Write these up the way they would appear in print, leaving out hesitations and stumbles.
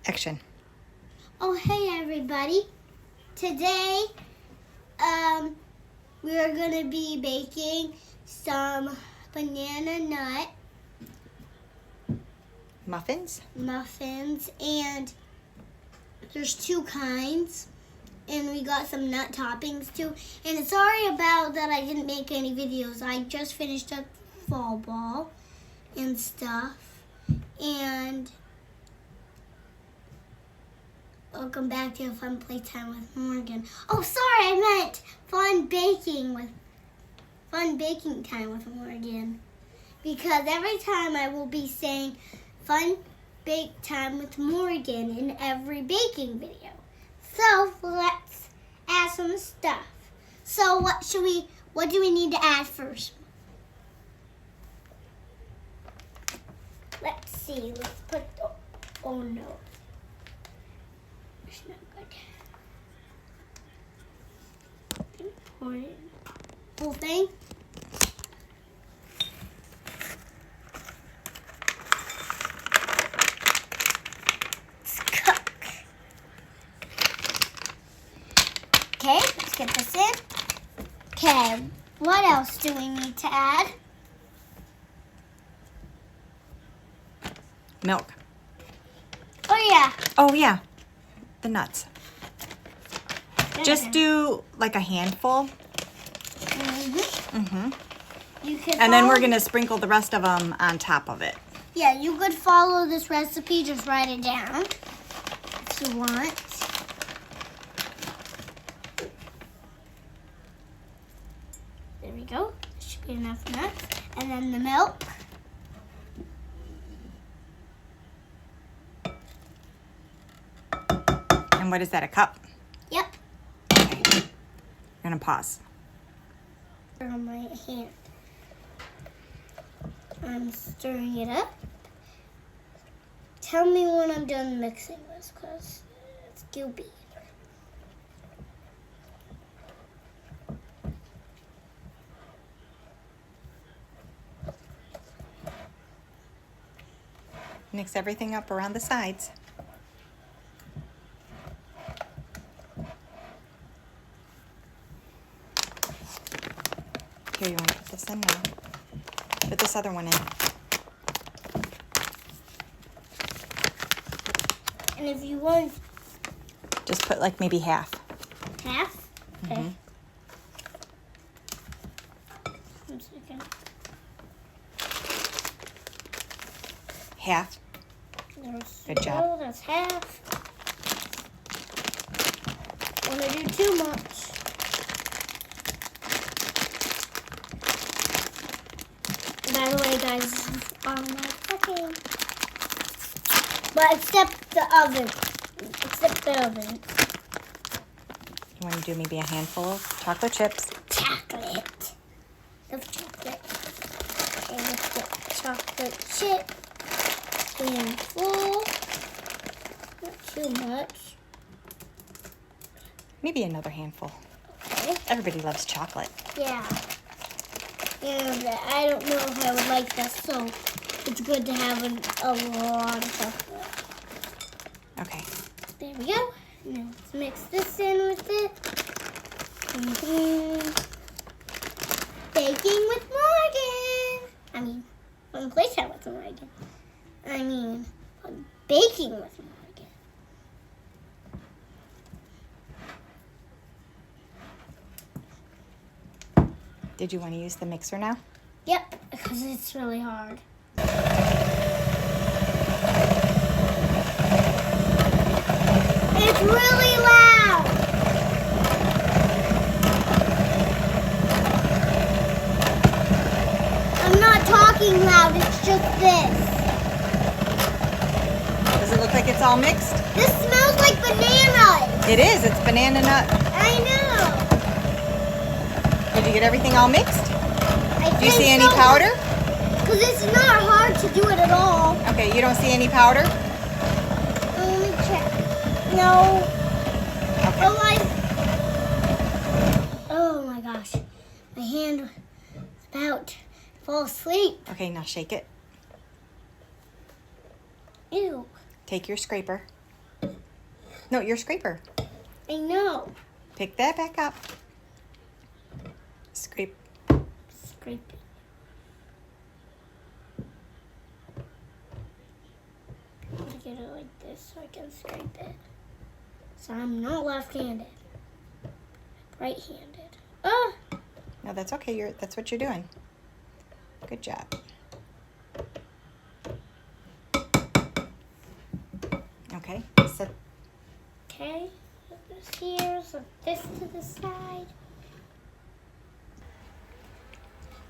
Action. Oh, hey everybody. Today, we are going to be baking some banana nut Muffins? muffins, and there's two kinds, and we got some nut toppings too. And sorry about that I didn't make any videos. I just finished up fall ball and stuff, and welcome back to Fun Playtime with Morgan. Oh, sorry, I meant fun baking time with Morgan. Because every time I will be saying fun bake time with Morgan in every baking video. So let's add some stuff. So what do we need to add first? Let's see, let's put, oh no. It's not good. Pour it. Whole thing. Let's cook. Okay, let's get this in. Okay, what else do we need to add? Milk. Oh yeah. Oh, yeah. The nuts. Just do like a handful. You could And then we're follow- going to sprinkle the rest of them on top of it. Yeah, you could follow this recipe. Just write it down if you want. There we go. Should be enough nuts. And then the milk. And what is that, a cup? Yep. Okay. I'm going to pause. On my hand. I'm stirring it up. Tell me when I'm done mixing this, because it's goopy. Mix everything up around the sides. Here, you want to put this in now? Put this other one in. And if you want Just put like maybe half. half, okay. Mhm. 1 second. Half. There's Good job. go, that's half. Want to do too much. By the way, guys, this is on my cooking. But except the oven. Except the oven. You want to do maybe a handful of chocolate chips. Chocolate. Love chocolate. Okay, let's get chocolate chip. Handful. Not too much. Maybe another handful. Okay. Everybody loves chocolate. Yeah. And I don't know if I would like this, so it's good to have a lot of chocolate. Okay. There we go. Now let's mix this in with it. Baking with Morgan. I mean, Fun Playtime with Morgan. I mean, fun baking with Morgan. Did you want to use the mixer now? Yep, because it's really hard. It's really loud. I'm not talking loud, it's just this. Does it look like it's all mixed? This smells like bananas. It is. It's banana nut. I know. Did you get everything all mixed? Do you see any so, powder? Because it's not hard to do it at all. Okay, you don't see any powder? Let me check. No. Okay. Oh my gosh. My hand is about to fall asleep. Okay, now shake it. Ew. Take your scraper. No, your scraper. I know. Pick that back up. Scrape. Scrape it. I'm gonna get it like this so I can scrape it. So I'm not left-handed. Right-handed. Ah! No, that's okay. That's what you're doing. Good job. Okay. Set. Okay. Put this here. Set this to the side.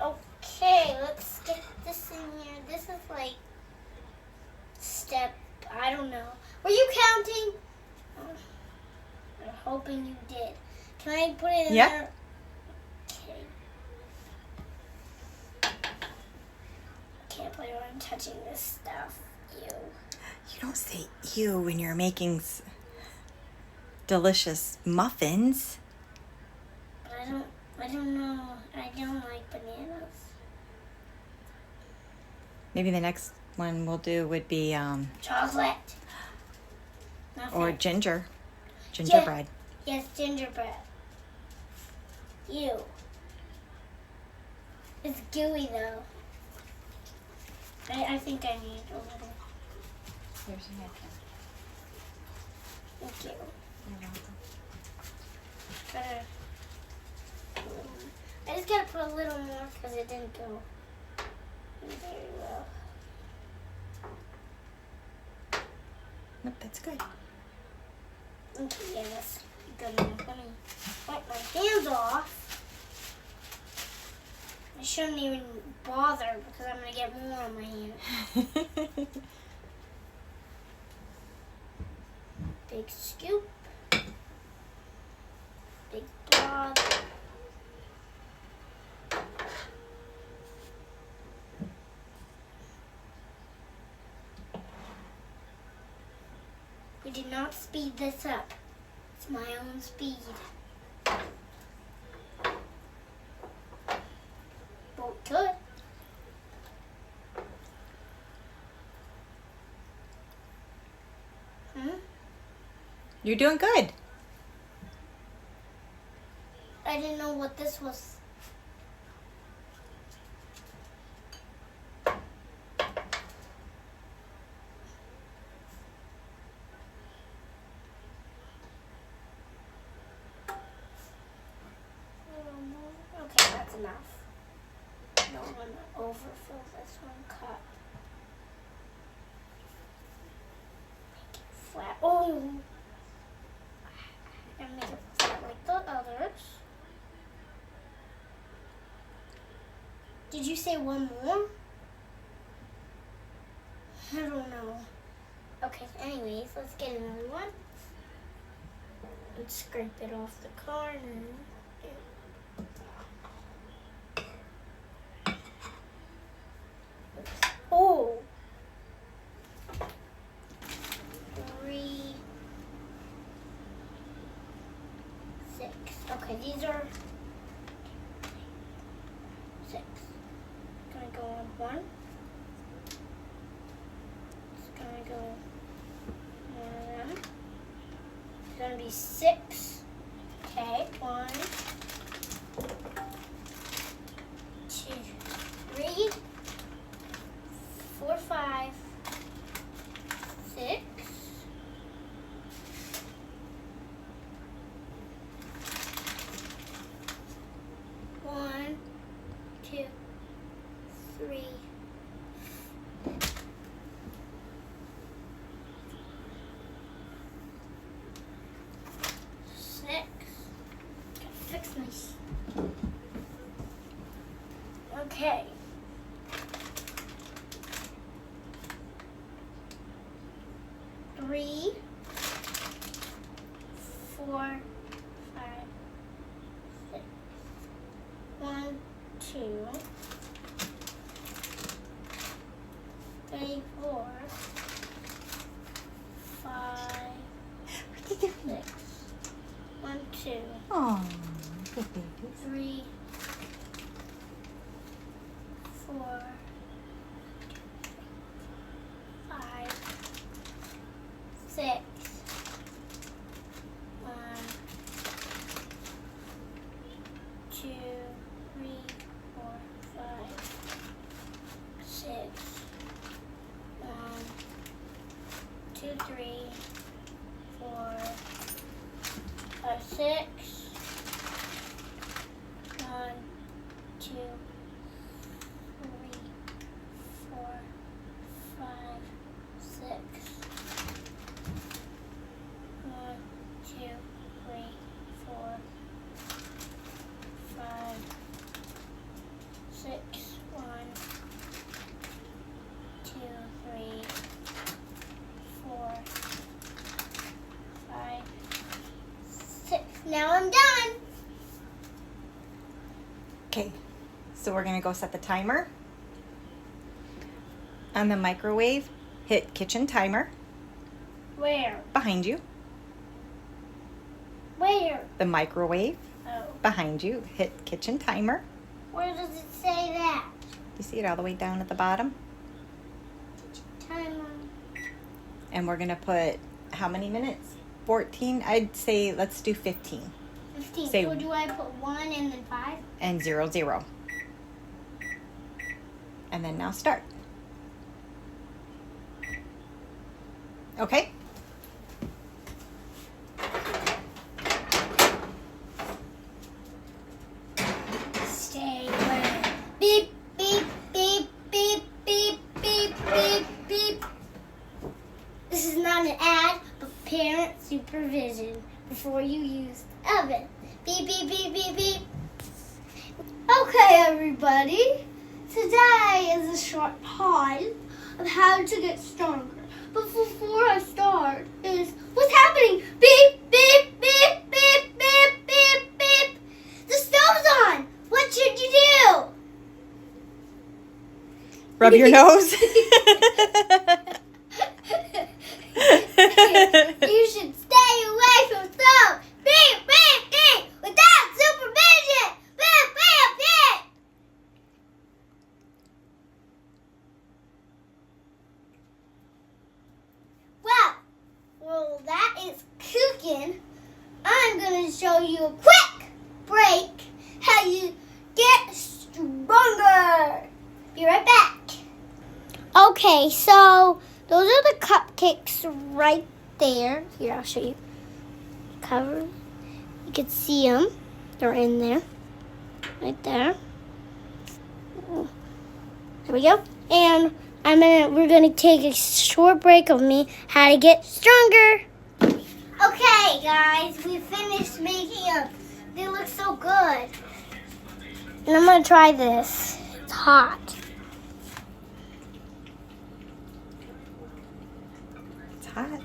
Okay, let's get this in here. This is like step, I don't know. Were you counting? I'm hoping you did. Can I put it in Yeah. there? Okay. Can't believe I'm touching this stuff. Ew. You don't say ew when you're making delicious muffins. But I don't know. I don't like bananas. Maybe the next one we'll do would be Chocolate. Nothing. or gingerbread. Yes, gingerbread. Ew. It's gooey though. I think I need a little. Here's your napkin. Thank you. You're welcome. I just gotta put a little more because it didn't go very well. Nope, that's good. Okay, yeah, that's good enough. Let me wipe my hands off. I shouldn't even bother because I'm gonna get more on my hands. Big scoop. Big blob. We did not speed this up. It's my own speed. But we could. You're doing good. I didn't know what this was. Okay, that's enough. No one overfill this one cup. Make it flat. Oh! And make it flat like the others. Did you say one more? I don't know. Okay, anyways, let's get another one. Let's scrape it off the corner. Oh! 3, 6. Okay, these are 6. Gonna go on 1. It's gonna go one of them. It's gonna be 6. Okay, 1, 2, 3, 4, 5, 6. 1, 2, 3. 6. Gotta fix my. Okay. 3, 4, 5, 6. 1, 2, 3, 4, 5, 6. 1, 2, Oh, good babies. 3, 4, 5, 6. 2, 3, 4, 5, 6. 1, 2, 3, 4, 5, 6. 1, 2, 3, 4, 5, 6. 1, 2, 3, 4, 5, 6. Now I'm done. Okay, so we're gonna go set the timer. On the microwave, hit kitchen timer Where? behind you. Where? The microwave Oh. behind you, hit kitchen timer. Where does it say that? You see it all the way down at the bottom? Timer. And we're gonna put how many minutes? 14? I'd say let's do 15. 15. Say- So do I put 1 and then 5? And 0, 0. And then now start. Okay? Stay away. Beep, beep, beep, beep, beep, beep, beep, beep. This is not an ad, but parent supervision before you use the oven. Beep, beep, beep, beep, beep. Okay, everybody. Today is a short haul of how to get stronger. But before I start is what's happening? Beep, beep, beep, beep, beep, beep, beep. The stove's on. What should you do? Rub your nose. You should stay away from stove. Beep, beep, beep. Without supervision. Beep, beep, beep. Well, that is cooking. I'm going to show you a quick break how you get stronger. Be right back. Okay, so those are the cupcakes right there. Here, I'll show you. Cover. You can see them. They're in there. Right there. There we go. And we're gonna take a short break of me how to get stronger. Okay, guys, we finished making them. They look so good. And I'm gonna try this. It's hot. It's hot.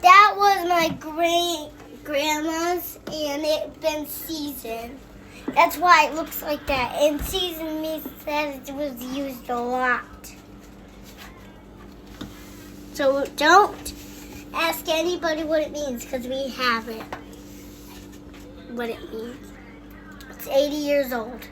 That was my grandma's, and it's been seasoned. That's why it looks like that. And seasoned means that it was used a lot. So don't ask anybody what it means, because we have it. What it means. It's 80 years old.